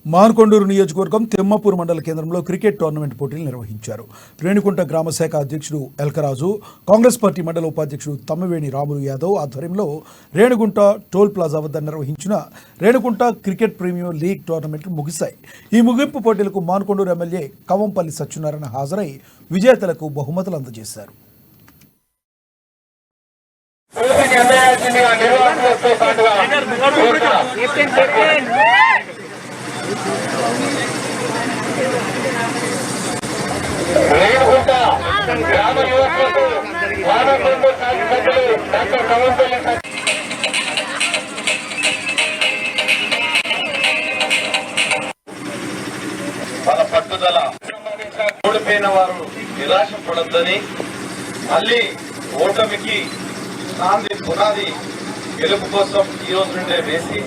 మానకొండూరు నియోజకవర్గం తిమ్మాపూర్ మండల కేంద్రంలో క్రికెట్ టోర్నమెంట్ పోటీలు నిర్వహించారు. రేణిగుంట గ్రామ శాఖ అధ్యక్షుడు ఎల్కరాజు, కాంగ్రెస్ పార్టీ మండల ఉపాధ్యక్షుడు తమ్మివేణి రాములు యాదవ్ ఆధ్వర్యంలో రేణిగుంట టోల్ ప్లాజా వద్ద నిర్వహించిన రేణిగుంట క్రికెట్ ప్రీమియర్ లీగ్ టోర్నమెంట్లు ముగిశాయి. ఈ ముగింపు పోటీలకు మానకొండూరు ఎమ్మెల్యే కవంపల్లి సత్యనారాయణ హాజరై విజేతలకు బహుమతులు అందజేశారు. రేణిగుంట గ్రామ యువకులకు మానకొండ సభ్యులు డాక్టర్ కవంపల్లి వాళ్ళ పట్టుదల ఓడిపోయిన వారు నిరాశ పడొద్దని, మళ్ళీ ఓటమికి నాంది పునాది గెలుపు కోసం ఈ రోజు నుండే వేసి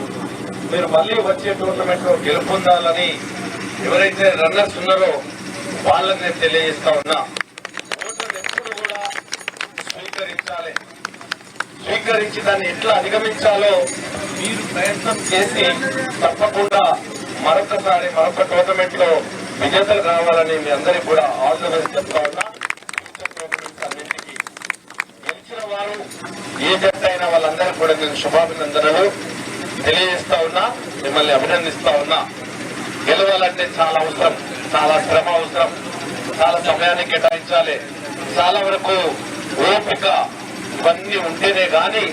మీరు మళ్ళీ వచ్చే టోర్నమెంట్ లో గెలుపొందాలని ఎవరైతే రన్నర్స్ ఉన్నారో వాళ్ళని నేను తెలియజేస్తా ఉన్నా. ఓటమి ఎప్పుడు కూడా స్వీకరించాలి, స్వీకరించి దాన్ని ఎట్లా అధిగమించాలో మీరు ప్రయత్నం చేసి తప్పకుండా మరొక టోర్నమెంట్ లో విజేతలు కావాలని మీ అందరికి కూడా ఆల్ ది బెస్ట్ చెప్తా ఉన్నా. టోర్నమెంట్స్ అన్నింటికి గెలిచిన వారు ఏ జట్టు అయినా వాళ్ళందరికీ కూడా నేను శుభాభినందనలు తెలియజేస్తా ఉన్నా, మిమ్మల్ని అభినందిస్తా ఉన్నా. గెలవాలంటే చాలా అవసరం, చాలా శ్రమ అవసరం, చాలా సమయాన్ని కేటాయించాలి, చాలా వరకు ఓపిక ఇవన్నీ ఉంటేనే గాని